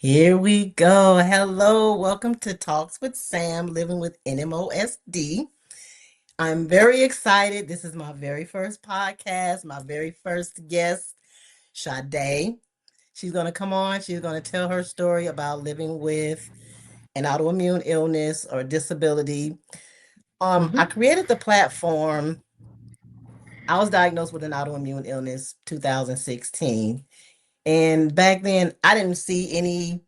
Here we go. Hello, welcome to Talks with Sam, living with NMOSD. I'm very excited. This is my very first podcast, my very first guest, Shaideh. She's going to come on. She's going to tell her story about living with an autoimmune illness or disability. I Mm-hmm. created the platform. I was diagnosed with an autoimmune illness 2016. And back then, I didn't see any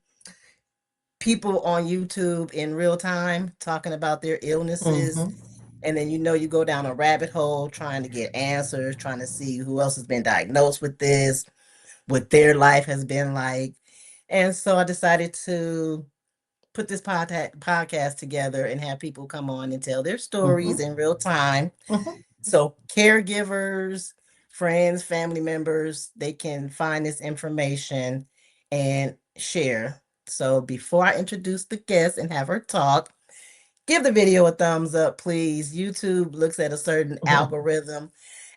people on YouTube in real time talking about their illnesses. Mm-hmm. And then, you go down a rabbit hole trying to get answers, trying to see who else has been diagnosed with this, what their life has been like. And so I decided to put this podcast together and have people come on and tell their stories Mm-hmm. in real time. Mm-hmm. So caregivers, friends, family members, they can find this information and share. So before I introduce the guest and have her talk, give the video a thumbs up, please. YouTube looks at a certain algorithm.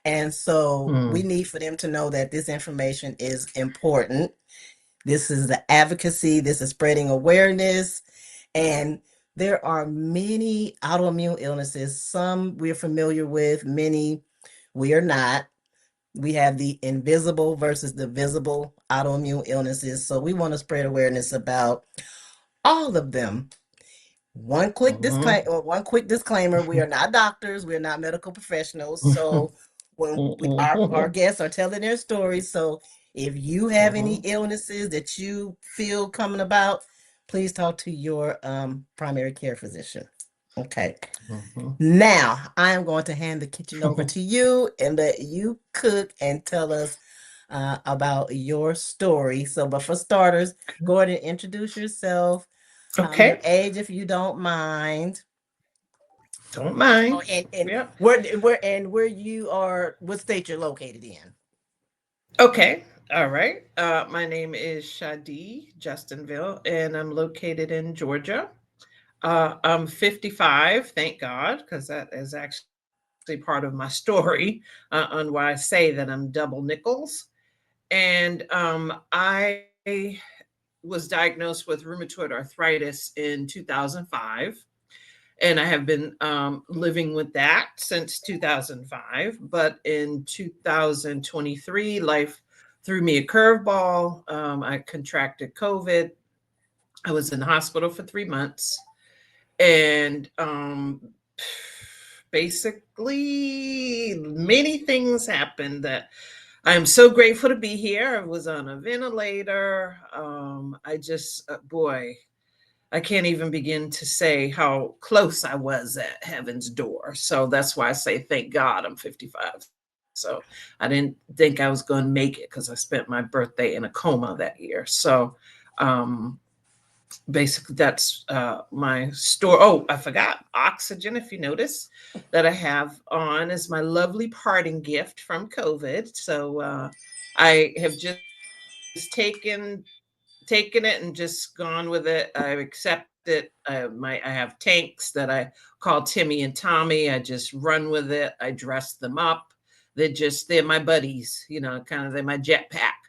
And so we Mm-hmm. need for them to know that this information is important. This is the advocacy, this is spreading awareness. And there are many autoimmune illnesses. Some we're familiar with, many we are not. We have the invisible versus the visible autoimmune illnesses. So we want to spread awareness about all of them. One quick disclaimer, we are not doctors, we are not medical professionals. So when our guests are telling their stories, so if you have any illnesses that you feel coming about, please talk to your primary care physician. Okay. Now I am going to hand the kitchen over to you and let you cook and tell us about your story. So, but for starters, go ahead and introduce yourself, your Okay. age, if you don't mind. Don't Oh, mind. and Yep. where you are, what state you're located in. Okay. All right. My name is Shaideh Justinville, and I'm located in Georgia. I'm 55, thank God, because that is actually part of my story on why I say that I'm double nickels. And I was diagnosed with rheumatoid arthritis in 2005. And I have been living with that since 2005. But in 2023, life threw me a curveball. I contracted COVID. I was in the hospital for 3 months. And basically, many things happened that I am so grateful to be here. I was on a ventilator. I just, boy, I can't even begin to say how close I was at heaven's door. So that's why I say, thank God I'm 55. So I didn't think I was going to make it because I spent my birthday in a coma that year. So um, basically, that's my story. Oh, I forgot oxygen. If you notice that I have on is my lovely parting gift from COVID. So I have just taken it and just gone with it. I've accepted it. I have tanks that I call Timmy and Tommy. I just run with it. I dress them up. They're my buddies, kind of they're my jetpack.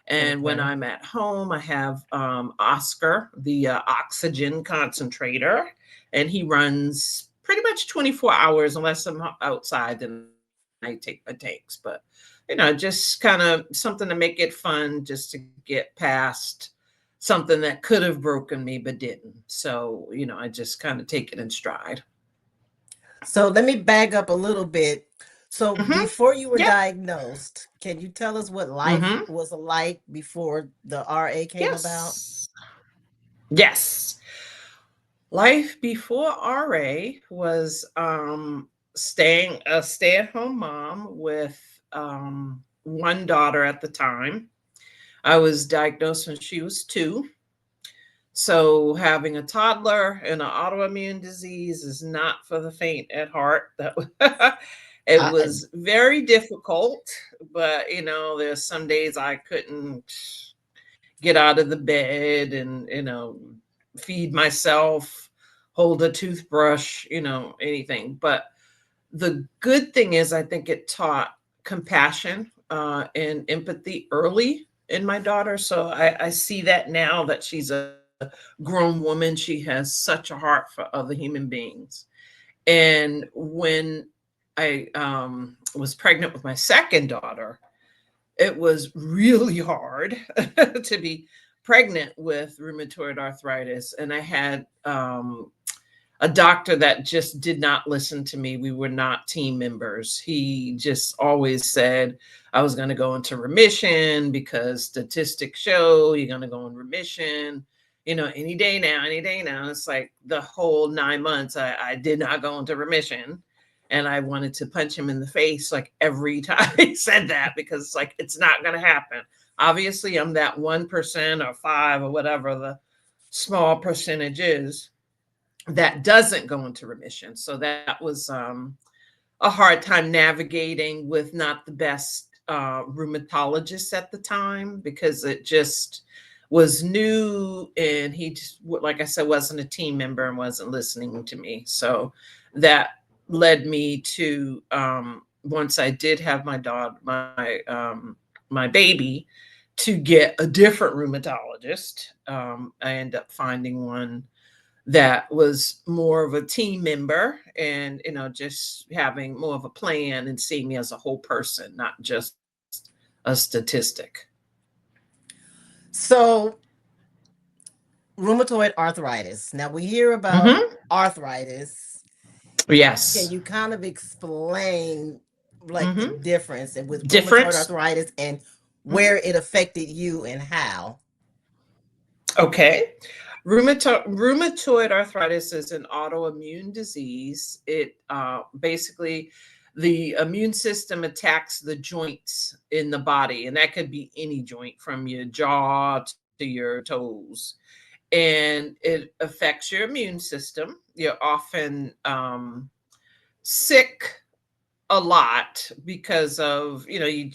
And when Okay. I'm at home, I have Oscar, the oxygen concentrator, and he runs pretty much 24 hours unless I'm outside. Then I take my tanks, but just kind of something to make it fun, just to get past something that could have broken me but didn't. So, I just kind of take it in stride. So let me back up a little bit. So Mm-hmm. before you were Yep. diagnosed, can you tell us what life Mm-hmm. was like before the RA came about? Yes. Yes. Life before RA was staying a stay-at-home mom with one daughter at the time. I was diagnosed when she was 2. So having a toddler and an autoimmune disease is not for the faint at heart. It I, was very difficult, but there's some days I couldn't get out of the bed and feed myself, hold a toothbrush, anything. But the good thing is I think it taught compassion and empathy early. in my daughter. So I see that now that she's a grown woman. She has such a heart for other human beings. And when I was pregnant with my second daughter, it was really hard to be pregnant with rheumatoid arthritis. And I had a doctor that just did not listen to me. We were not team members. He just always said I was going to go into remission because statistics show you're going to go in remission, any day now, any day now. It's like the whole 9 months, I did not go into remission. And I wanted to punch him in the face like every time he said that, because it's like, it's not going to happen. Obviously, I'm that 1% or 5 or whatever the small percentage is that doesn't go into remission. So that was a hard time navigating with not the best rheumatologist at the time, because it just was new, and he just, like I said, wasn't a team member and wasn't listening to me. So that led me to, once I did have my daughter, my baby, to get a different rheumatologist. I ended up finding one that was more of a team member, and just having more of a plan and seeing me as a whole person, not just a statistic. So, rheumatoid arthritis. Now we hear about Hmm. arthritis. Can Yes. you kind of explain like the Hmm. difference with rheumatoid Difference. arthritis and Mhm. where it affected you and how? Okay. Rheumatoid arthritis is an autoimmune disease. It basically, the immune system attacks the joints in the body, and that could be any joint from your jaw to your toes. And it affects your immune system. You're often sick a lot because of, you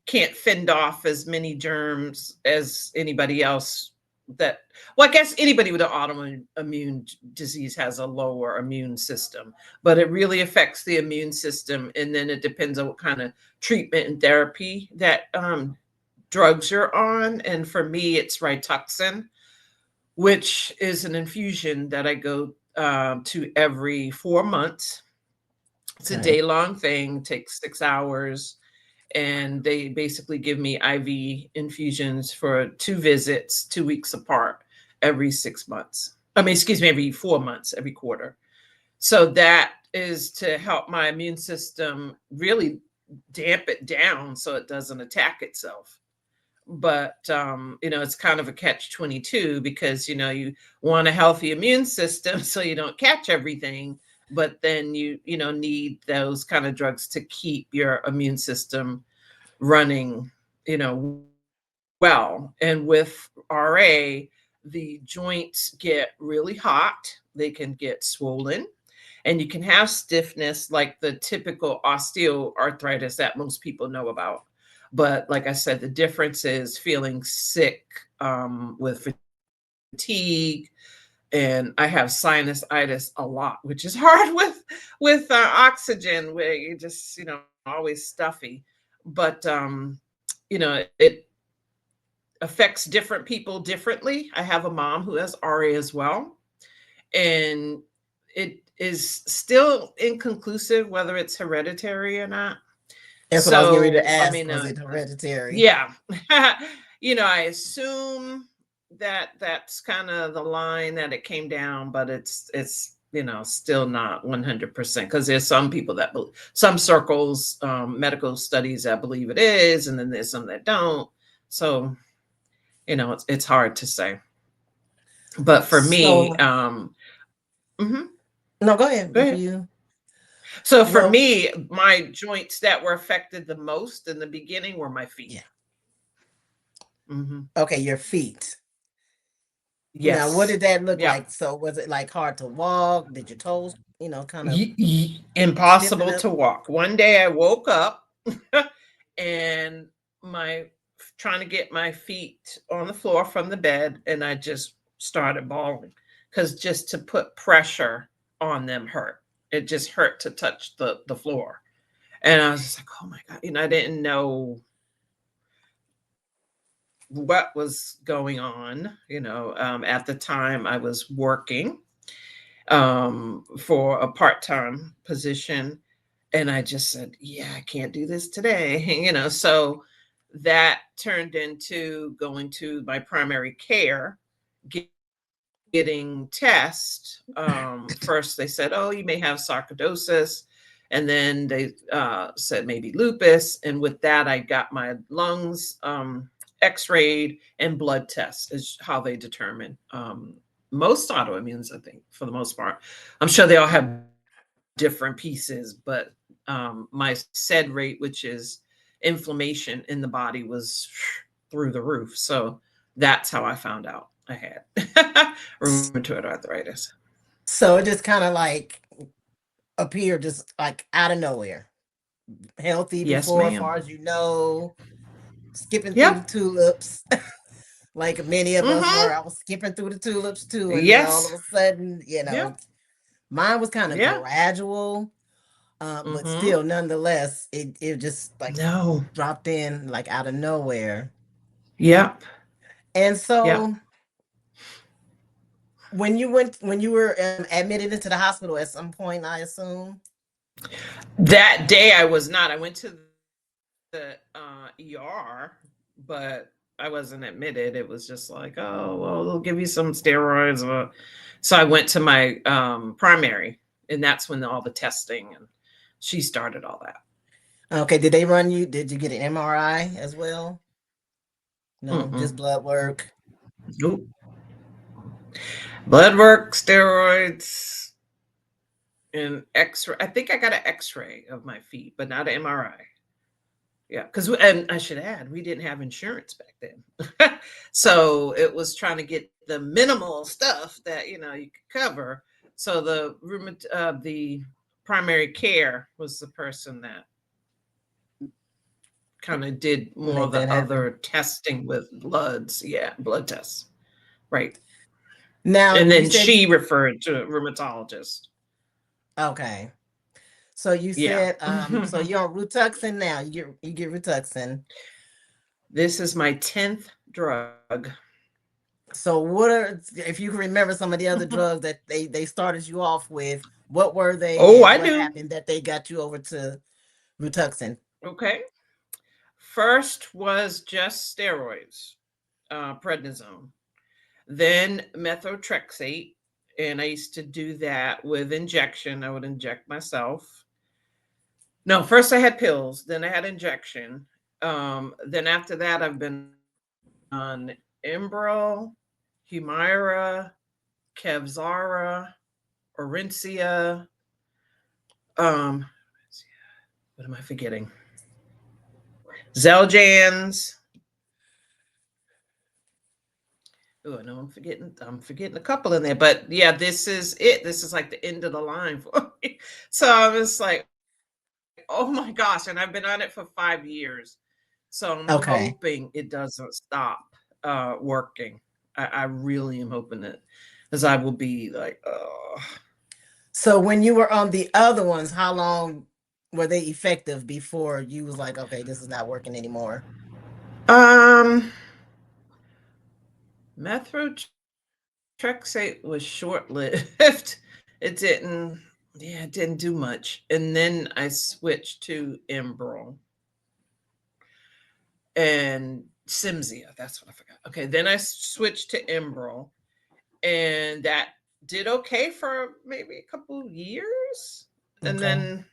can't fend off as many germs as anybody else. That, well, I guess anybody with an autoimmune disease has a lower immune system, but it really affects the immune system. And then it depends on what kind of treatment and therapy that drugs you're on. And for me, it's Rituxan, which is an infusion that I go to every 4 months. It's a Okay. day long thing, takes 6 hours, and they basically give me IV infusions for 2 visits, 2 weeks apart, every 6 months. I mean, excuse me, every 4 months, every quarter. So that is to help my immune system really damp it down so it doesn't attack itself. But it's kind of a catch 22, because you want a healthy immune system so you don't catch everything, but then you need those kind of drugs to keep your immune system running well. And with RA, the joints get really hot, they can get swollen, and you can have stiffness like the typical osteoarthritis that most people know about. But like I said, the difference is feeling sick, with fatigue, and I have sinusitis a lot, which is hard with oxygen, where you just always stuffy. But it affects different people differently. I have a mom who has RA as well, and it is still inconclusive whether it's hereditary or not. That's what I was getting ready to So, I ask. mean, Was it hereditary? yeah, I assume that that's kind of the line that it came down, but it's still not 100%, because there's some people that some circles, medical studies that believe it is, and then there's some that don't. So it's hard to say. But for me, So, mhm, no, go go ahead. If ahead. you, So for well, me, my joints that were affected the most in the beginning were my feet. yeah. Hmm. Okay, your feet. Now, what Yes. did that look Yep. like? So, was it like hard to walk? Did your toes, kind of stiffen Impossible up? to walk. One day I woke up and my trying to get my feet on the floor from the bed, and I just started bawling, because just to put pressure on them hurt. It just hurt to touch the floor. And I was just like, oh my God, I didn't know what was going on. At the time I was working for a part-time position, and I just said, yeah, I can't do this today. So that turned into going to my primary care, getting tests. First they said, oh, you may have sarcoidosis, and then they said maybe lupus, and with that I got my lungs x-rayed, and blood tests is how they determine most autoimmunes, I think, for the most part. I'm sure they all have different pieces, but my SED rate, which is inflammation in the body, was through the roof. So that's how I found out I had rheumatoid arthritis. So it just kind of like appeared just like out of nowhere. Healthy Yes, before, as ma'am. far as you know, skipping through the Yep. tulips, like many of us were. I Mm-hmm. was skipping through the tulips too, and then all of a Yes. sudden, Yep. mine was kind of Yeah. gradual, but Mm-hmm. still, nonetheless, it just like No. dropped in like out of nowhere. Yep. And Yep. so, when you were admitted into the hospital at some point, I assume. That day I was not. I went to the ER, but I wasn't admitted. It was just like, oh, well, they'll give you some steroids. So I went to my primary, and that's when all the testing, and she started all that. Okay, did they run you? Did you get an MRI as well? No, Mm-mm. just blood work. Nope. Blood work, steroids, and X-ray. I think I got an X-ray of my feet, but not an MRI. Yeah, because and I should add, we didn't have insurance back then, so it was trying to get the minimal stuff that you could cover. So the primary care was the person that kind of did more Make of the that happen. other testing with bloods. Yeah, blood tests. Right. Now And you then said she referred to a rheumatologist. okay. So you Yeah. said so you're on Rituxan now. You get Rituxan. This is my 10th drug. So what are, if you can remember some of the other drugs that they started you off with, what were they Oh, and I what do. happened that they got you over to Rituxan? Okay. First was just steroids, prednisone, then methotrexate, and I used to do that with injection. I would inject myself. No, first I had pills, then I had injection. Then after that, I've been on Imbro, Humira, Kevzara, Orencia. Um, what am I forgetting? Xeljanz. Oh, no, I'm forgetting a couple in there, but yeah, this is it. This is like the end of the line for me. So I was like, oh my gosh, and I've been on it for 5 years. So I'm hoping it Okay. doesn't stop working. I really am hoping it, because I will be like, oh. So when you were on the other ones, how long were they effective before you was like, okay, this is not working anymore? Um, methotrexate was short lived. It didn't, yeah, it didn't do much. And then I switched to Imbro and Simzia. That's what I forgot. Okay, then I switched to Imbro, and that did okay for maybe a couple years, and Okay. then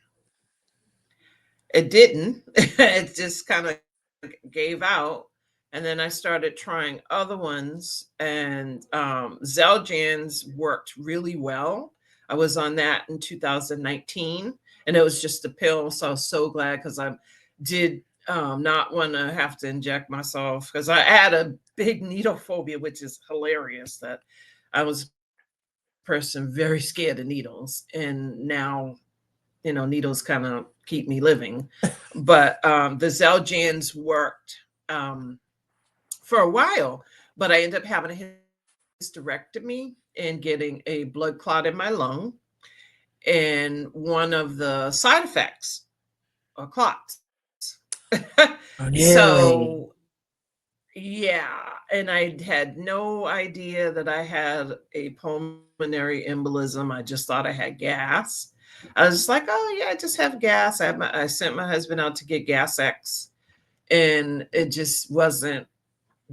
it didn't. It just kind of gave out, and then I started trying other ones, and Xeljanz worked really well. I was on that in 2019, and it was just a pill, so I was so glad, because I did not want to have to inject myself, because I had a big needle phobia, which is hilarious. That I was a person very scared of needles, and now needles kind of keep me living. But the Xeljanz worked for a while, but I ended up having a hysterectomy and getting a blood clot in my lung. And one of the side effects are clots. So Really? Yeah, and I had no idea that I had a pulmonary embolism. I just thought I had gas. I was just like, "Oh yeah, I just have gas." I sent my husband out to get Gas X, and it just wasn't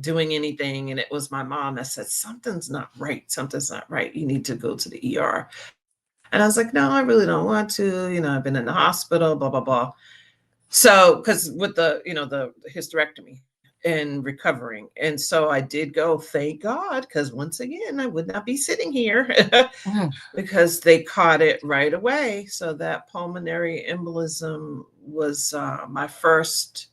doing anything. And it was my mom that said, "Something's not right. Something's not right. You need to go to the ER." And I was like, "No, I really don't want to. I've been in the hospital, blah blah blah." So, because with the hysterectomy and recovering, and so I did go, thank God, because once again, I would not be sitting here Mhm. because they caught it right away. So that pulmonary embolism was my first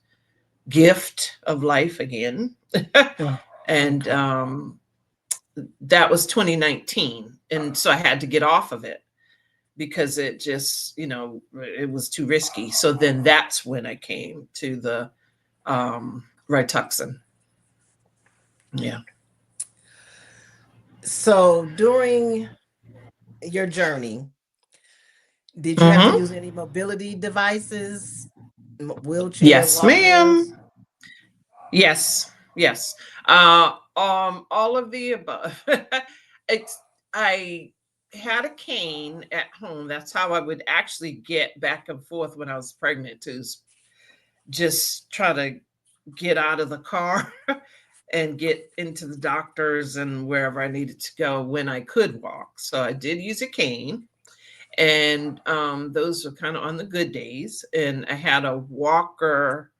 gift of life again, Mm. and Okay. that was 2019, and so I had to get off of it because it just, it was too risky. So then that's when I came to the Rituxan. Yeah. So during your journey, did you have to Mm-hmm. use any mobility devices, wheelchair, Yes, walkers? ma'am. Yes, yes. All of the above. it's I had a cane at home. That's how I would actually get back and forth when I was pregnant, to just try to get out of the car and get into the doctors and wherever I needed to go when I could walk. So I did use a cane, and those were kind of on the good days. And I had a walker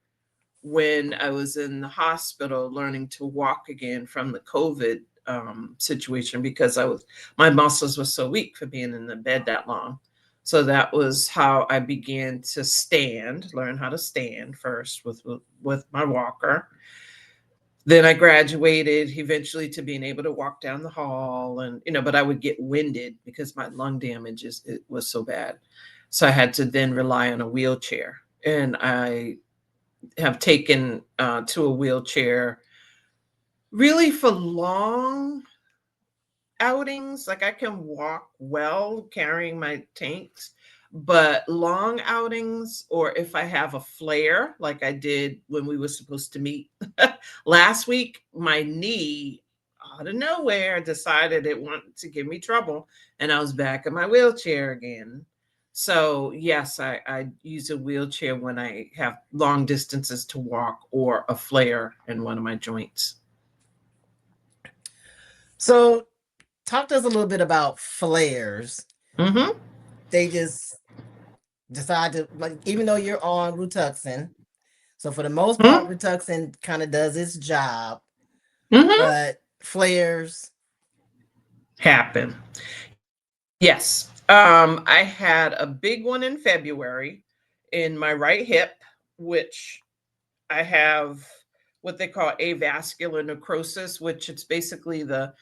when I was in the hospital learning to walk again from the COVID situation, because my muscles were so weak for being in the bed that long. So that was how I began to learn how to stand first with my walker. Then I graduated eventually to being able to walk down the hall, and but I would get winded because my lung damage it was so bad. So I had to then rely on a wheelchair, and I have taken to a wheelchair really for long outings. Like, I can walk well carrying my tanks, but long outings, or if I have a flare, like I did when we were supposed to meet last week, my knee out of nowhere decided it wanted to give me trouble, and I was back in my wheelchair again. So yes, I use a wheelchair when I have long distances to walk or a flare in one of my joints. So talk to us a little bit about flares. Mm-hmm. They just decide to, like, even though you're on Rituxan, so for the most part, Mm-hmm. Rituxan kind of does its job, Mm-hmm. but flares. Happen. Yes. I had a big one in February in my right hip, which I have what they call avascular necrosis, which it's basically the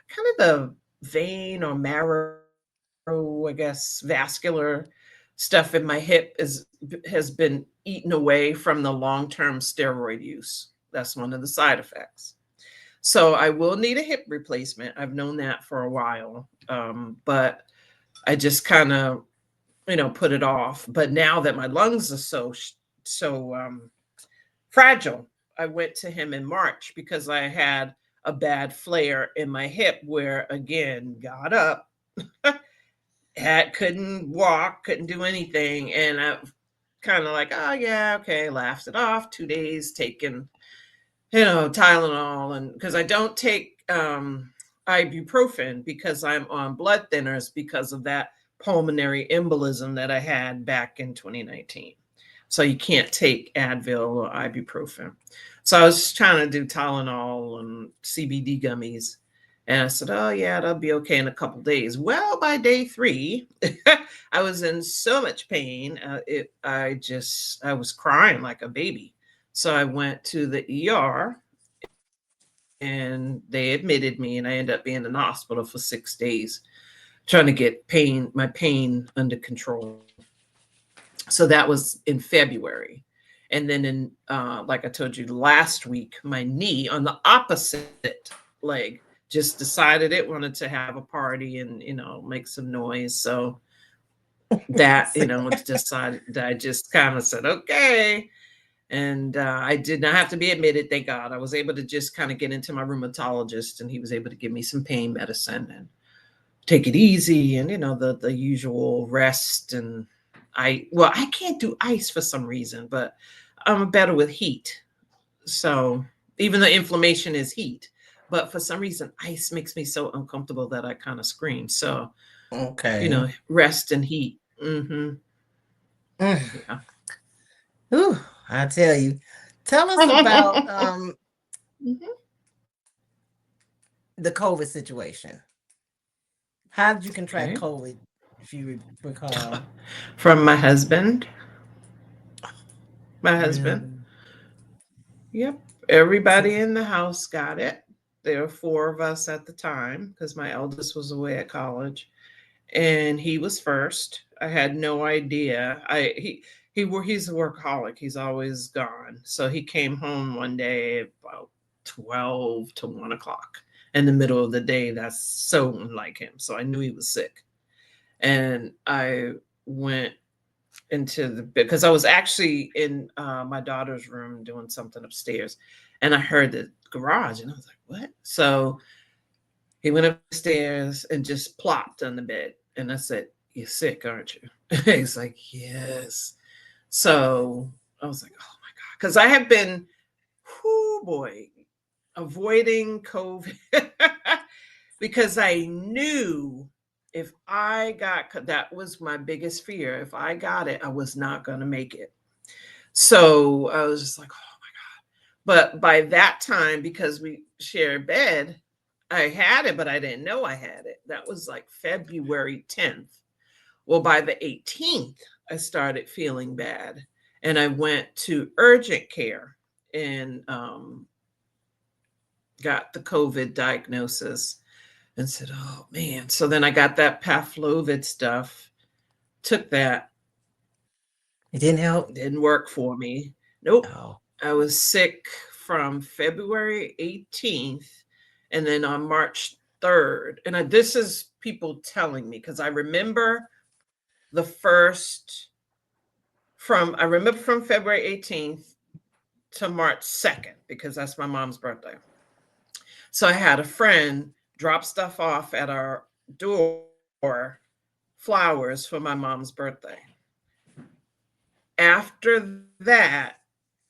kind of the vein or marrow, I guess, vascular stuff in my hip has been eaten away from the long-term steroid use. That's one of the side effects. So I will need a hip replacement. I've known that for a while, but I just kind of put it off. But now that my lungs are so fragile, I went to him in March because I had a bad flare in my hip where, again, got up, had couldn't walk, couldn't do anything, and I kind of like, oh yeah, okay, laughed it off. 2 days taking Tylenol, and because I don't take ibuprofen because I'm on blood thinners because of that pulmonary embolism that I had back in 2019. So you can't take Advil or ibuprofen. So I was trying to do Tylenol and CBD gummies. And I said, oh, yeah, that'll be okay in a couple days. Well, by day 3, I was in so much pain. I was crying like a baby. So I went to the ER, and they admitted me, and I ended up being in the hospital for 6 days trying to get my pain under control. So that was in February. And then like I told you last week, my knee on the opposite leg just decided it wanted to have a party and make some noise. So that decided that I just kind of said okay, And I did not have to be admitted, thank God. I was able to just kind of get into my rheumatologist, and he was able to give me some pain medicine and take it easy, and the usual rest. And I can't do ice for some reason, but I'm better with heat. So even though inflammation is heat, but for some reason ice makes me so uncomfortable that I kind of scream. So Okay. rest and heat. Mm-hmm. Yeah. Whew, I tell you. Tell us about the COVID situation. How did you contract Okay. COVID, if you recall? From my husband. My husband. Really? Yep. So, Everybody in the house got it. There were four of us at the time because my eldest was away at college, and he was first. I had no idea. He's a workaholic. He's always gone. So he came home one day about 12 to 1 o'clock in the middle of the day. That's so unlike him. So I knew he was sick, and I went into the because I was actually in my daughter's room doing something upstairs, and I heard the garage, and I was like, "What?" So he went upstairs and just plopped on the bed, and I said, "You're sick, aren't you?" He's like, "Yes." So I was like, "Oh my god," because I have been, whoo boy, avoiding COVID because I knew if I got that was my biggest fear. If I got it, I was not going to make it. So I was just like, oh my God. But by that time, because we share a bed, I had it, but I didn't know I had it. That was like February 10th. Well, by the 18th, I started feeling bad. And I went to urgent care and got the COVID diagnosis and said, oh man. So then I got that Pavlovid stuff, took that, it didn't help? didn't work for me. Nope. Oh, I was sick from February 18th and then on March 3rd. And this is people telling me because I remember the first I remember from February 18th to March 2nd because that's my mom's birthday. So I had a friend drop stuff off at our door, flowers for my mom's birthday. After that,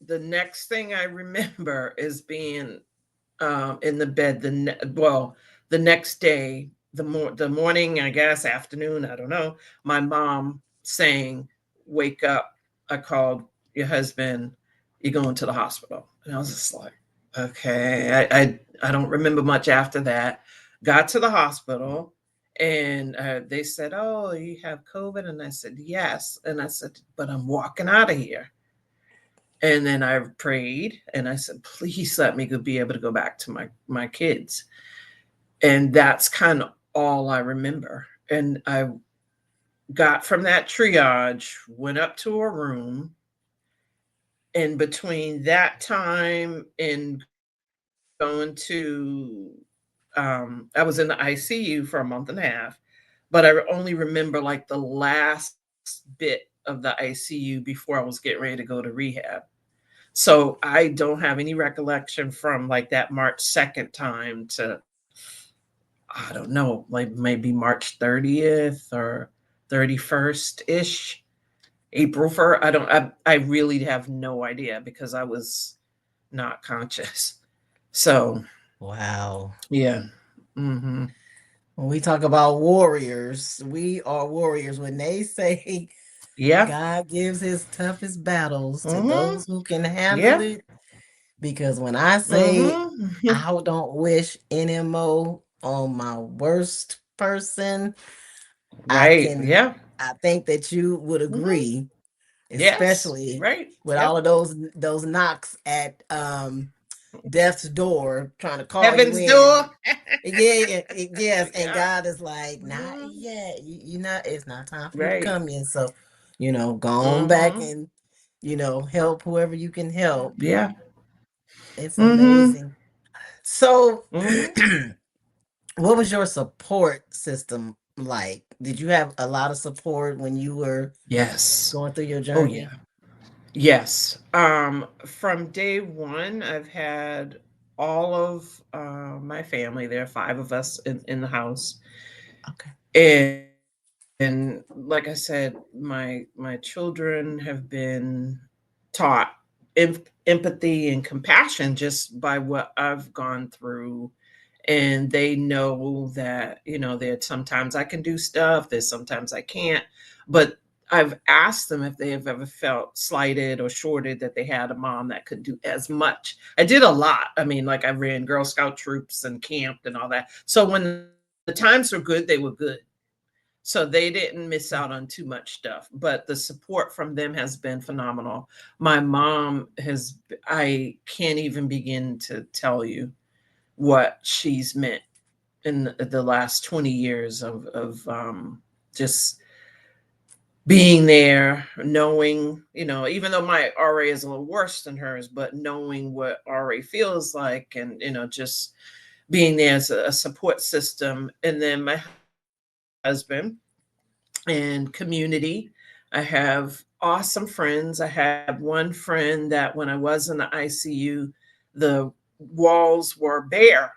the next thing I remember is being in the bed. The next day, the morning, I guess afternoon, I don't know. My mom saying, "Wake up! I called your husband. You're going to the hospital." And I was just like, "Okay." I don't remember much after that. Got to the hospital, and they said, "Oh, you have COVID," and I said, "Yes," and I said, "But I'm walking out of here." And then I prayed and I said, please let me be able to go back to my kids. And that's kind of all I remember. And I got from that triage, went up to a room. And between that time and going I was in the ICU for a month and a half, but I only remember like the last bit of the ICU before I was getting ready to go to rehab. So I don't have any recollection from like that March 2nd time to, I don't know, like maybe March 30th or 31st ish, April 1st. I really have no idea because I was not conscious. So wow. yeah. Mm-hmm. When we talk about warriors, we are warriors. When they say Yeah. God gives his toughest battles to Mm-hmm. those who can handle Yeah. it, because when I say Mm-hmm. I don't wish NMO on my worst person, I Right. can, Yeah. I think that you would Mm-hmm. agree, Yes. especially Right. with all Yep. of those knocks at death's door trying to call you Heaven's in. door. Yeah, yes, and Yeah. God is like, not Mm-hmm. yet. You not. It's not time for you to Right. come in. So, go on back Mm-hmm. and help whoever you can help. Yeah. It's Mm-hmm. amazing. So, Mm-hmm. what was your support system like? Did you have a lot of support when you were Yes. going through your Oh yeah. journey? Yes. From day one, I've had all of my family. There are five of us in the house, Okay. and like I said, my children have been taught empathy and compassion just by what I've gone through. And they know that, there sometimes I can do stuff, there's sometimes I can't. But I've asked them if they have ever felt slighted or shorted, that they had a mom that could do as much. I did a lot. I mean, like I ran Girl Scout troops and camped and all that. So when the times were good, they were good. So they didn't miss out on too much stuff, but the support from them has been phenomenal. My mom has, I can't even begin to tell you what she's meant in the last 20 years of just being there, knowing, even though my RA is a little worse than hers, but knowing what RA feels like, and, just being there as a support system. And then my husband and community. I have awesome friends. I have one friend that when I was in the ICU, the walls were bare.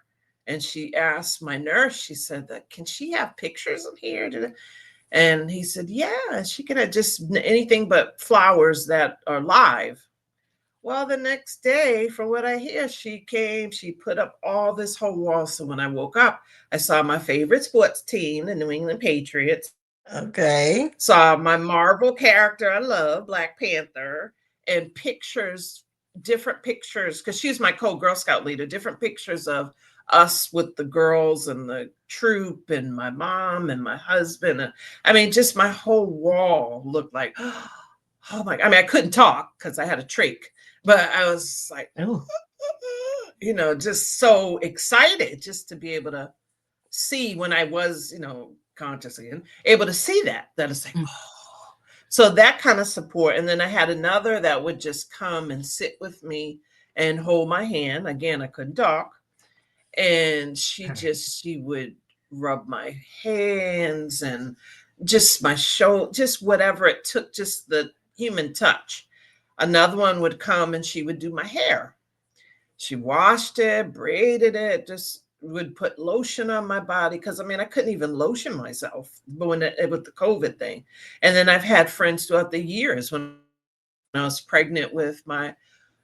And she asked my nurse, she said that, can she have pictures in here? And he said, yeah, she can have just anything but flowers that are live. Well, the next day, from what I hear, she came, she put up all this whole wall. So when I woke up, I saw my favorite sports team, the New England Patriots, Okay. saw my Marvel character I love, Black Panther, and pictures, different pictures, because she's my co-Girl Scout leader, different pictures of us with the girls and the troop and my mom and my husband. And I mean, just my whole wall looked like, oh my, I mean, I couldn't talk because I had a trach, but I was like, Oh. just so excited just to be able to see when I was, conscious again, able to see that it's like, Mm. oh. So that kind of support. And then I had another that would just come and sit with me and hold my hand. Again, I couldn't talk. And Okay. she would rub my hands and just my shoulder, just whatever it took, just the human touch. Another one would come and she would do my hair. She washed it, braided it, just would put lotion on my body, because I mean I couldn't even lotion myself when with the COVID thing. And then I've had friends throughout the years when I was pregnant with my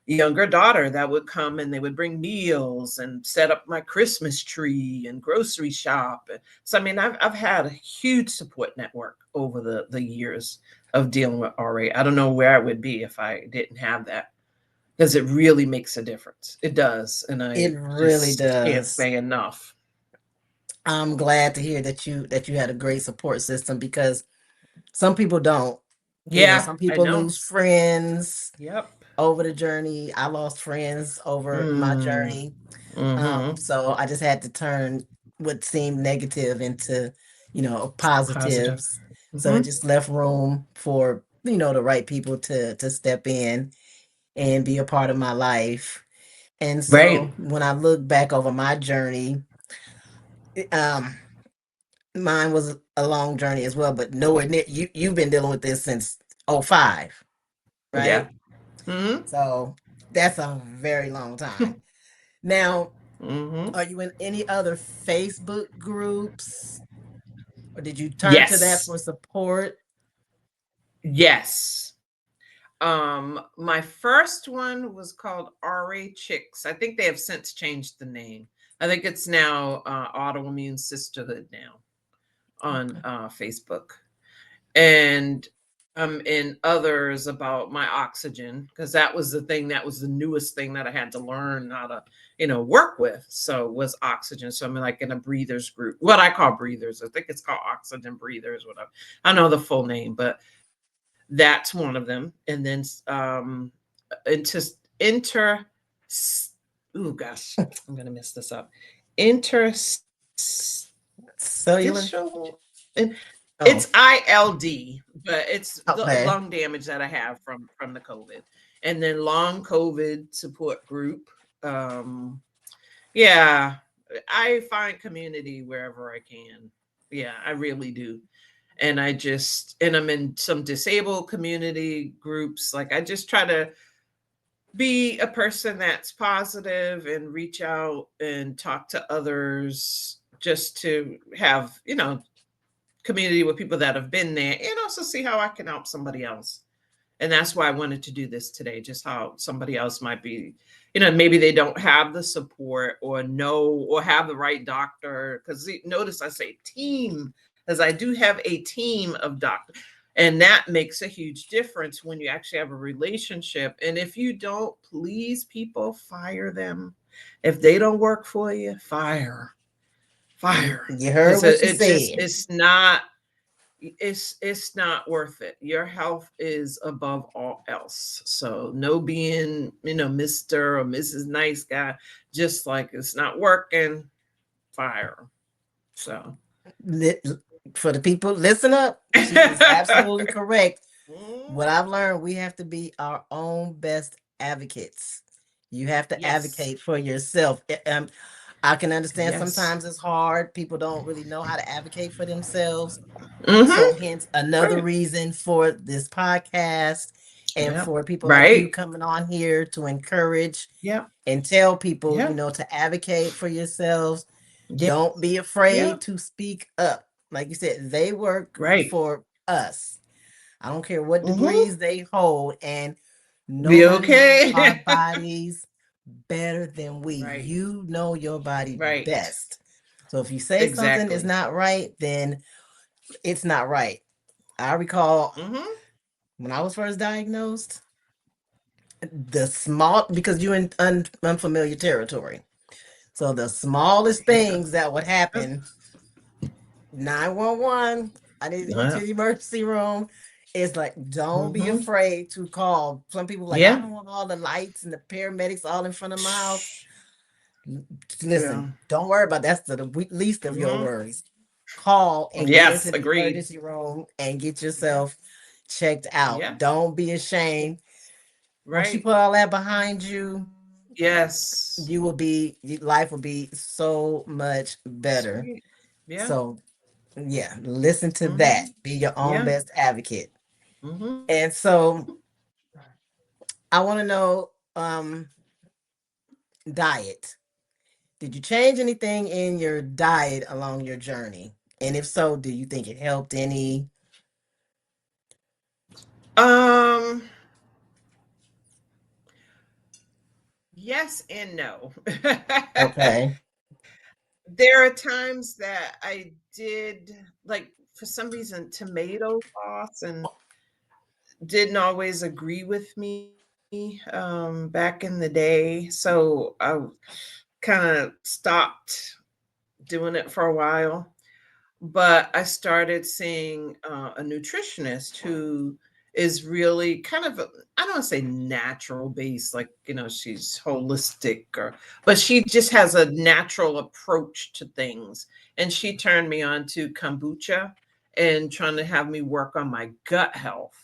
younger daughter that would come and they would bring meals and set up my Christmas tree and grocery shop. So I mean I've had a huge support network over the years of dealing with RA. I don't know where I would be if I didn't have that, because it really makes a difference. It does, and I It really just can't does. say enough. I'm glad to hear that you had a great support system because some people don't. You know, Yeah, some I people know. lose friends Yep. over the journey. I lost friends over my Mm. journey. Mm-hmm. So I just had to turn what seemed negative into, Positive. positives. So Mm-hmm. it just left room for, the right people to step in and be a part of my life. And Right. so when I look back over my journey, um, mine was a long journey as well, but nowhere near you've been dealing with this since '05, Yeah. right? Mm-hmm. So that's a very long time. Now, Mm-hmm. are you in any other Facebook groups or did you turn to that Yes. for support? Yes. My first one was called RA Chicks. I think they have since changed the name. I think it's now Autoimmune Sisterhood now on Okay. Facebook. And in others about my oxygen, because that was the thing, that was the newest thing that I had to learn how to work with, so was oxygen. So I'm like in a breathers group, what I call breathers. I think it's called oxygen breathers, whatever. I know the full name, but that's one of them. And then into inter oh gosh, I'm gonna mess this up. Interstitial, Cellular? it's Oh, ILD, but it's the lung okay. damage that I have from the COVID. And then long COVID support group. Yeah, I find community wherever I can. Yeah, I really do. And I'm in some disabled community groups. Like, I just try to be a person that's positive and reach out and talk to others, just to have, community with people that have been there, and also see how I can help somebody else. And that's why I wanted to do this today, just how somebody else might be, maybe they don't have the support or know or have the right doctor. Because notice I say team, as I do have a team of doctors. And that makes a huge difference when you actually have a relationship. And if you don't please people, fire them. If they don't work for you, fire. You heard Because what she it just, said. it's not worth it. Your health is above all else. So no being, Mr. or Mrs. Nice Guy, just like it's not working, fire. So Li- For the people, listen up. She is absolutely correct. What I've learned, we have to be our own best advocates. You have to yes. advocate for yourself. I can understand Yes. sometimes it's hard. People don't really know how to advocate for themselves. So, Mm-hmm. hence another Right. reason for this podcast and Yep. for people like you Right. coming on here to encourage Yep. and tell people, Yep. to advocate for yourselves. Yep. Don't be Yep. afraid to speak up. Like you said, they work Right. for us. I don't care what Mm-hmm. degrees they hold, and Be nobody knows our okay. bodies better than we. Right. You know your body Right. best. So if you say something is Exactly. not right, then it's not right. I recall Mm-hmm. when I was first diagnosed, the small, because you're in unfamiliar territory. So the smallest Yeah. things that would happen, 911, I need to get to Yeah. the emergency room. It's like, don't be Mm-hmm. afraid to call. Some people like, I Yeah. don't want all the lights and the paramedics all in front of my house. Yeah. Listen, don't worry about that. That's the least of your Mm-hmm. worries. Call and get Yes. into the Agreed. emergency room and get Yeah. yourself checked out. Yeah. Don't be ashamed. Once you Right. put all that behind you, Yes. life will be so much better. Sweet. Yeah. So yeah, listen to that. Mm-hmm. Be your own Yeah. best advocate. Mm-hmm. And so I want to know, um diet. Did you change anything in your diet along your journey? And if so, do you think it helped any? Um. Yes and no. Okay. There are times that I did, like, for some reason, tomato sauce and didn't always agree with me, back in the day. So I kind of stopped doing it for a while. But I started seeing a nutritionist who is really kind of, I don't want to say natural based, like, she's holistic, but she just has a natural approach to things. And she turned me on to kombucha and trying to have me work on my gut health.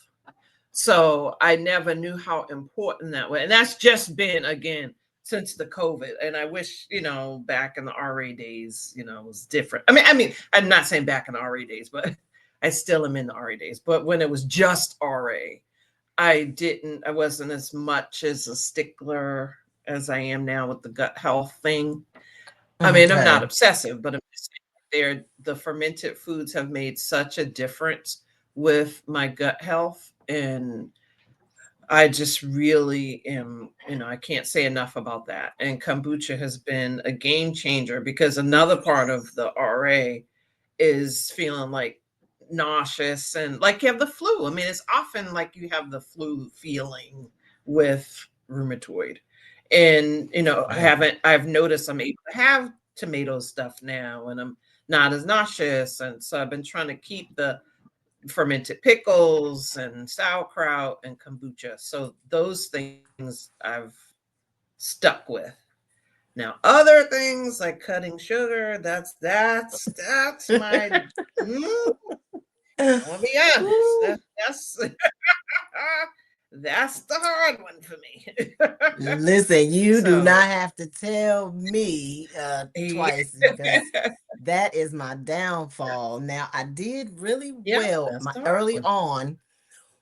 So I never knew how important that was. And that's just been, again, since the COVID. And I wish, back in the RA days, it was different. I mean, I'm not saying back in the RA days, but I still am in the RA days. But when it was just RA, I wasn't as much as a stickler as I am now with the gut health thing. I mean, I'm not Okay. obsessive, but I'm just saying the fermented foods have made such a difference with my gut health. And I just really am, I can't say enough about that. And kombucha has been a game changer, because another part of the RA is feeling like nauseous and like you have the flu. I mean, it's often like you have the flu feeling with rheumatoid. And, Right. I've noticed I'm able to have tomato stuff now, and I'm not as nauseous. And so I've been trying to keep the fermented pickles and sauerkraut and kombucha. So those things I've stuck with. Now, other things like cutting sugar, that's my. Mm, I'm gonna be honest. Ooh. That's that's the hard one for me. Listen, you do not So have to tell me yeah. twice, because that is my downfall. Now I did really Yeah, well that's my the hard early one. on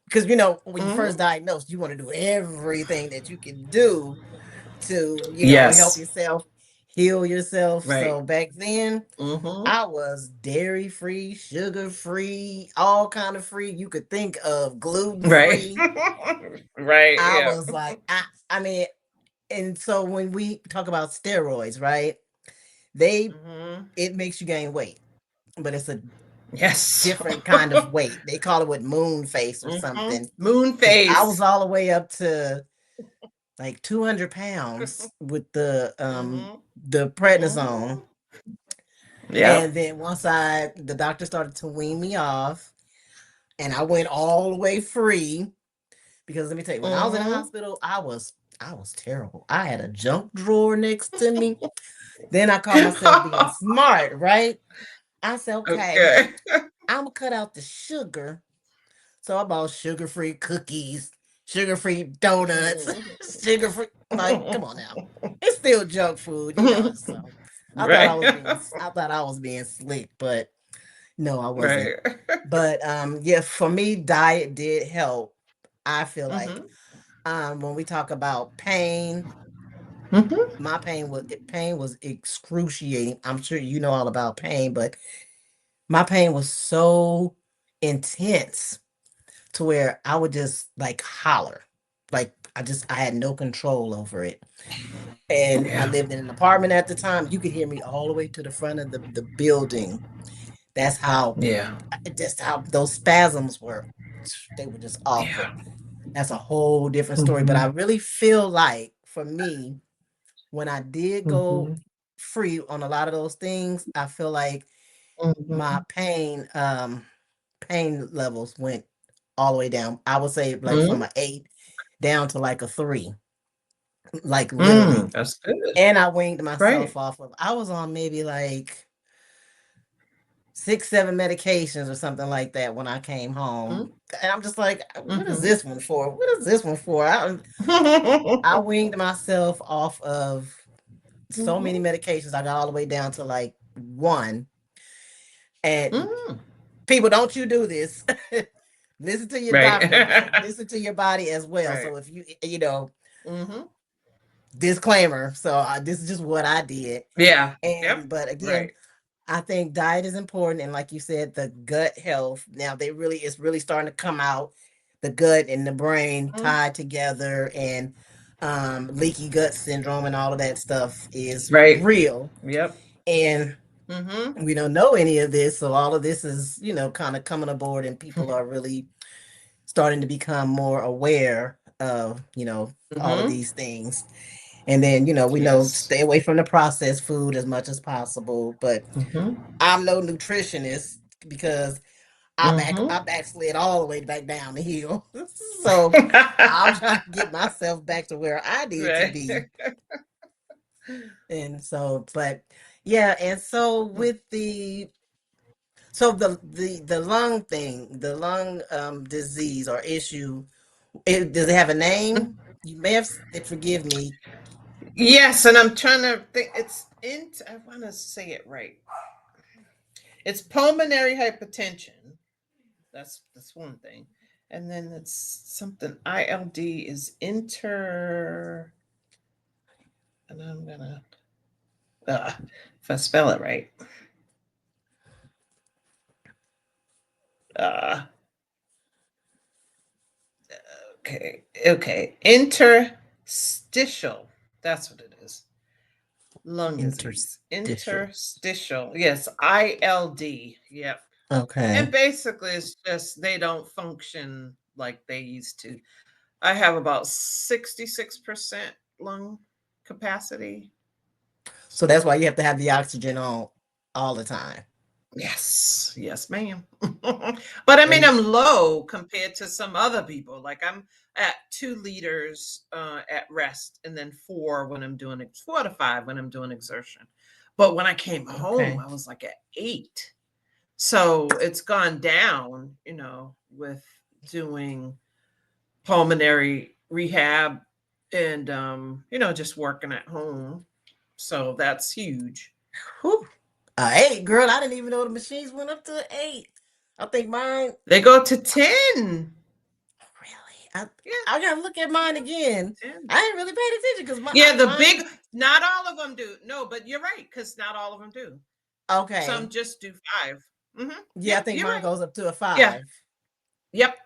because you know when you Hmm. first diagnosed, you want to do everything that you can do to help Yes. yourself, heal yourself. Right. So back then, Hmm. I was dairy free, sugar free, all kind of free you could think of, gluten Right. free. Right. I Yeah. was like, I mean, and so when we talk about steroids, right? They Hmm. it makes you gain weight, but it's a Yes. different kind of weight. They call it what moon face or Hmm. something. Moon Because I was face. all the way up to like 200 pounds with Hmm. the prednisone. Hmm. Yep. And then once the doctor started to wean me off, and I went all the way free. Because let me tell you, when I was in the Hmm. hospital, I was terrible. I had a junk drawer next to me. Then I called myself being smart, right? I said, okay, Okay. I'm gonna cut out the sugar. So I bought sugar-free cookies, sugar-free donuts, sugar-free. Like, come on now, it's still junk food, So Right. I thought I was being slick, but no, I wasn't. Right. But yeah, for me, diet did help. I feel like Hmm. when we talk about pain, Hmm. my pain was excruciating. I'm sure you know all about pain, but my pain was so intense to where I would just like holler. Like I had no control over it. And I Yeah. lived in an apartment at the time. You could hear me all the way to the front of the building. That's how Yeah. just how those spasms were. They were just Yeah. awful. That's a whole different story. But I Hmm. really feel like for me, when I did go Hmm. free on a lot of those things, I feel like my Hmm. pain levels went all the way down. I would say like from Hmm. an 8 down to like a 3, like literally. That's good. And I weaned Right. myself off of I was on maybe like 6, 7 medications or something like that when I came home. And I'm just like, what is Hmm. this one for? What is this one for? I weaned myself off of so many Hmm. medications. I got all the way down to like one. And Mm. people, don't you do this. Listen to your Right. doctor, but listen to your body as well. Right. So if Hmm. disclaimer. So this is just what I did. Yeah. Yep. And but again, Right. I think diet is important, and like you said, the gut health. Now it's really starting to come out. The gut and the brain Mhm. tied together, and leaky gut syndrome and all of that stuff is Right. real. Yep. And Hmm. we don't know any of this, so all of this is kind of coming aboard, and people are really starting to become more aware of all of Hmm. these things. And then we know Yes. stay away from the processed food as much as possible. But Hmm. I'm no nutritionist because Hmm. I backslid all the way back down the hill. So I'm trying to get myself back to where I need to Right. be. And so, but yeah, and so with the lung thing, the lung disease or issue, does it have a name? You may have forgive me. Yes, and I'm trying to think. I want to say it right. It's pulmonary hypertension. That's one thing, and then it's something. ILD is inter, and I'm gonna if I spell it right. Uh, okay, okay, interstitial. That's what it is. Lung disease. Interstitial. Interstitial. Yes, ILD. Yep. And Okay. basically, it's just they don't function like they used to. I have about 66% lung capacity. So that's why you have to have the oxygen on all the time. Yes, yes, ma'am. But I mean, And I'm low compared to some other people. Like I'm at 2 liters at rest, and then 4 to 5 when I'm doing exertion. But when I came home, okay. I was like at 8. So it's gone down, with doing pulmonary rehab and just working at home. So that's huge. Whew. Eight, girl. I didn't even know the machines went up to 8. I think mine. They go to 10. Really? Yeah, I gotta look at mine yeah, again. 10. I ain't really paid attention because Yeah, the mine. big, not all of them do. No, but you're right, because not all of them do. Some Okay. just do 5. Yeah, I Yep, think you're mine right. goes up to a Yeah, 5. yep,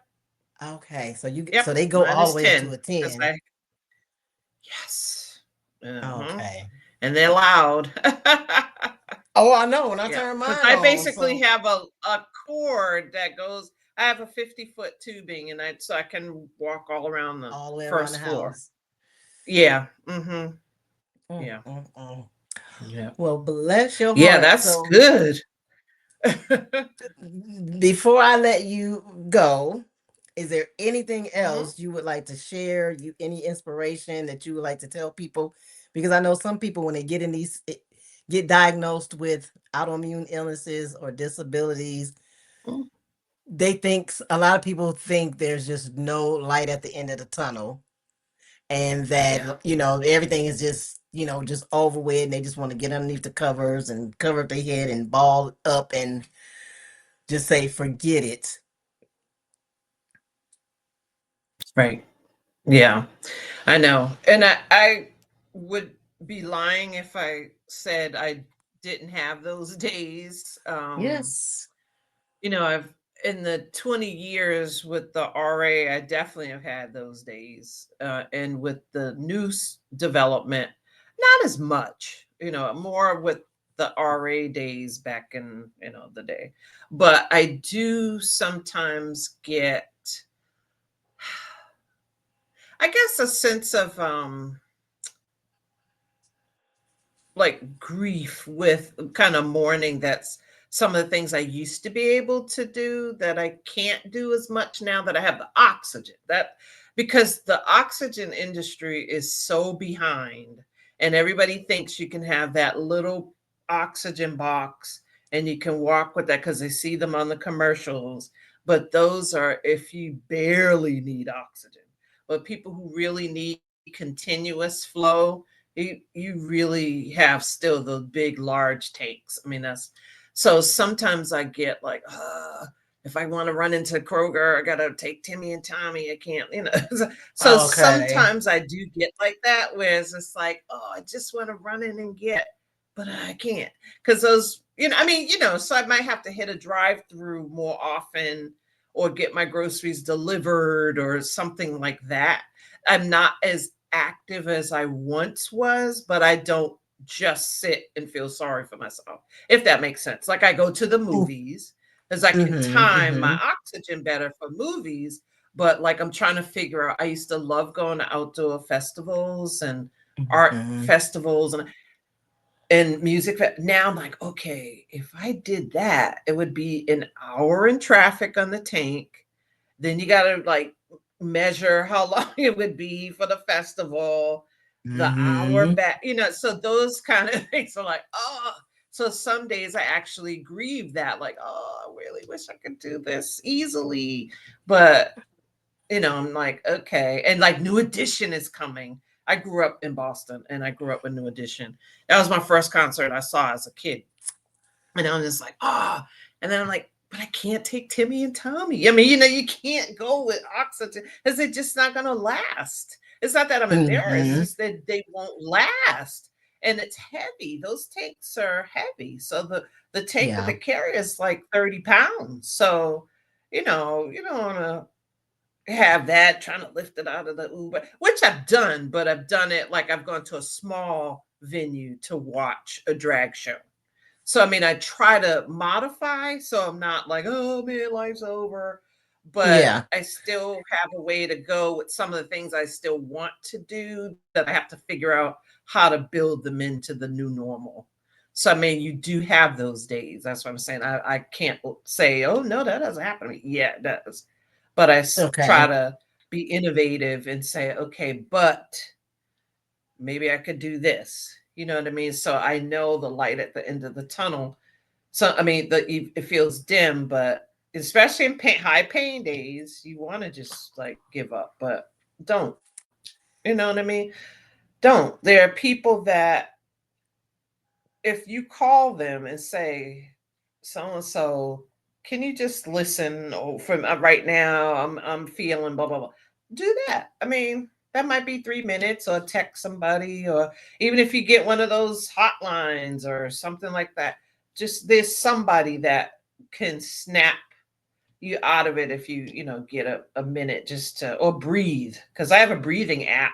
Okay, yep. so they go Mine all is the way up to 10 a because 10. yes. Okay. And they're loud. Oh, I know. When I Yeah, turn because mine I on, basically so have a cord that goes. I have a 50-foot tubing, and so I can walk all around the all the way around the first floor. house. Yeah. Mm, Yeah. mm, mm. Yeah. Well, bless your Yeah, heart. that's So good. before I let you go, is there anything Mhm. else you would like to share? Any inspiration that you would like to tell people? Because I know some people when they get diagnosed with autoimmune illnesses or disabilities, Mm. they think a lot of people think there's just no light at the end of the tunnel, and that Yeah. everything is just over with, and they just want to get underneath the covers and cover up their head and ball up and just say forget it. Right. Yeah. I know. And I would be lying if I said I didn't have those days. Yes. I've in the 20 years with the RA, I definitely have had those days. And with the news development, not as much, more with the RA days back in, the day. But I do sometimes get, I guess, a sense of like grief with kind of mourning that's some of the things I used to be able to do that I can't do as much now that I have the oxygen. That because the oxygen industry is so behind and everybody thinks you can have that little oxygen box and you can walk with that because they see them on the commercials, but those are if you barely need oxygen. But people who really need continuous flow, you really have still the big large tanks. I mean, that's so sometimes I get like, if I want to run into Kroger, I gotta take Timmy and Tommy. I can't. So Okay. sometimes I do get like that, where it's just like, oh, I just want to run in and get, but I can't because those, I mean, so I might have to hit a drive-through more often or get my groceries delivered or something like that. I'm not as active as I once was, but I don't just sit and feel sorry for myself, if that makes sense. Like I go to the movies because I can Mm-hmm. time my Mm-hmm. oxygen better for movies. But like I'm trying to figure out, I used to love going to outdoor festivals and art Mm-hmm. festivals and music. Now I'm like, okay, if I did that, it would be an hour in traffic on the tank. Then you got to like measure how long it would be for the festival, the hour Mm-hmm. back, so those kind of things are like, oh, so some days I actually grieve that, like, oh, I really wish I could do this easily. But, I'm like, okay. And like New Edition is coming. I grew up in Boston and I grew up with New Edition. That was my first concert I saw as a kid. And I'm just like, ah. And then I'm like, but I can't take Timmy and Tommy. I mean, you can't go with oxygen because they're just not going to last. It's not that I'm embarrassed, it's Mm-hmm. just that they won't last. And it's heavy. Those tanks are heavy. So the tank that Yeah. they carry is like 30 pounds. So, you don't want to have that trying to lift it out of the Uber, which I've done, but I've done it like I've gone to a small venue to watch a drag show. So I mean, I try to modify so I'm not like, oh man, life's over. But Yeah. I still have a way to go with some of the things I still want to do that I have to figure out how to build them into the new normal. So I mean, you do have those days. That's what I'm saying. I can't say, oh no, that doesn't happen to me. Yeah, it does. But try Okay. to be innovative and say, okay, but maybe I could do this. You know what I mean? So I know the light at the end of the tunnel. So I mean, it feels dim, but especially in high pain days, you want to just like give up, but don't. You know what I mean? Don't. There are people that if you call them and say, so and so, can you just listen from right now? I'm feeling blah blah blah. Do that. I mean, that might be 3 minutes, or text somebody, or even if you get one of those hotlines or something like that. Just there's somebody that can snap you out of it if you get a minute just to, or breathe, because I have a breathing app,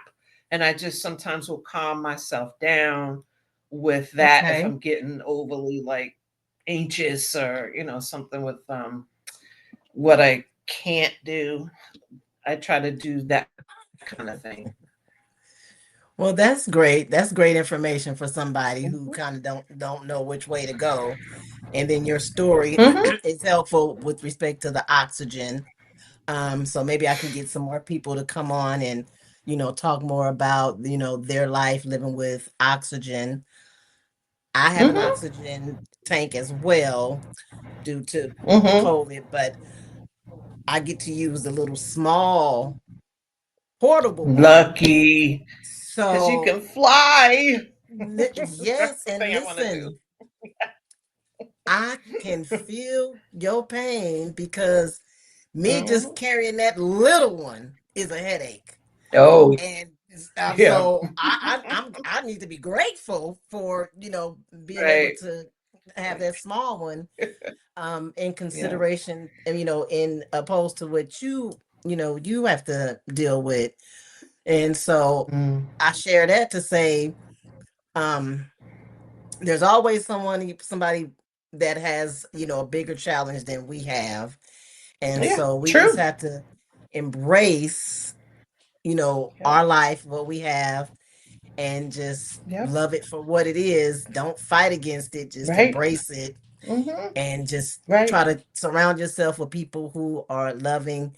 and I just sometimes will calm myself down with that if Okay. I'm getting overly like anxious, or something with what I can't do. I try to do that kind of thing. Well, that's great. That's great information for somebody Hmm. who kind of don't know which way to go. And then your story Hmm. is helpful with respect to the oxygen. So maybe I can get some more people to come on and, talk more about, their life living with oxygen. I have an Hmm. oxygen tank as well due to Hmm. COVID, but I get to use the little small portable one. Lucky, because you So, can fly. yes, That's the and thing I want to do. listen, I can feel your pain because me just Hmm. carrying that little one is a headache. Oh, And yeah. so I need to be grateful for being able Right. to have that small one in Yeah. consideration, in opposed to what you have to deal with. And so Mm. I share that to say um there's always somebody that has a bigger challenge than we have, and Yeah. so we just True. have to embrace Yep. our life, what we have, and just Yep. love it for what it is. Don't fight against it, just Right. embrace it, Mm-hmm. and just Right. try to surround yourself with people who are loving,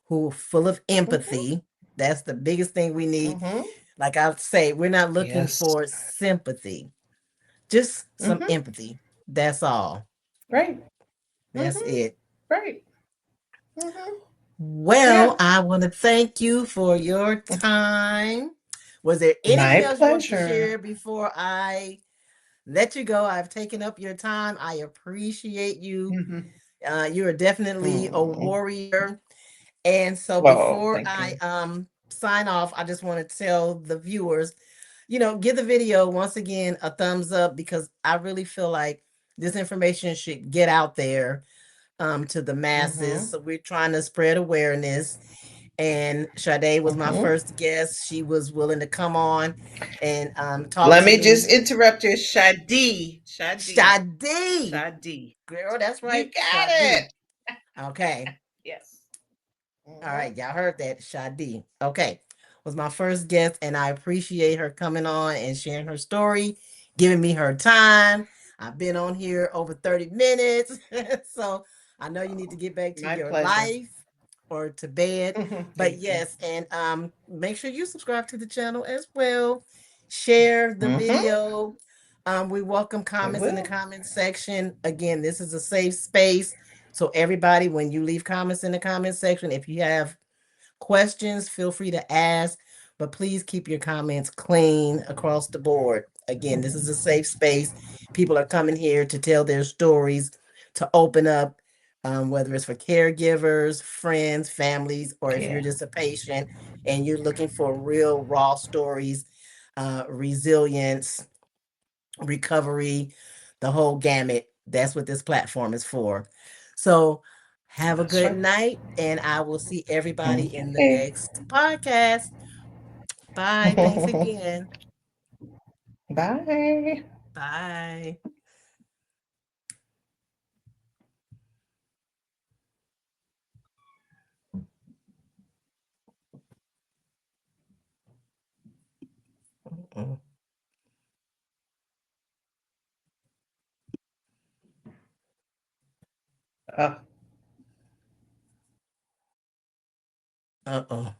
who are full of Mm-hmm. empathy. That's the biggest thing we need. Mm-hmm. Like I say, we're not looking Yes. for sympathy, just some Mm-hmm. empathy. That's all. Right. That's Mm-hmm. it. Right. Mm-hmm. Yeah. Well, I want to thank you for your time. Was there anything My else you wanted to pleasure. share before I let you go? I've taken up your time. I appreciate you. Mm-hmm. You are definitely a Mm-hmm. warrior. And so Oh, before thank you. I sign off, I just want to tell the viewers, give the video once again a thumbs up because I really feel like this information should get out there to the Mm-hmm. masses. So we're trying to spread awareness. And Shaideh was my Mm-hmm. first guest. She was willing to come on and talk Let to me just me. interrupt you. Shadi. Shadi. Shaideh, Shadi. girl, that's You right, got Shaideh. it. Okay. Yes. All Mm-hmm. right, y'all heard that. Shadi. Okay. Was my first guest, and I appreciate her coming on and sharing her story, giving me her time. I've been on here over 30 minutes. So I know you need to get back to My your pleasure. life or to bed. But Thank you. yes, and make sure you subscribe to the channel as well. Share the Mm-hmm. video. We welcome I comments in the will. comments section. Again, this is a safe space. So everybody, when you leave comments in the comments section, if you have questions, feel free to ask, but please keep your comments clean across the board. Again, this is a safe space. People are coming here to tell their stories, to open up, whether it's for caregivers, friends, families, or if Yeah. you're just a patient and you're looking for real, raw stories, resilience, recovery, the whole gamut. That's what this platform is for. So, have a That's good right. night, and I will see everybody in the Okay. next podcast. Bye. Thanks again. Bye. Bye. Uh, Uh oh.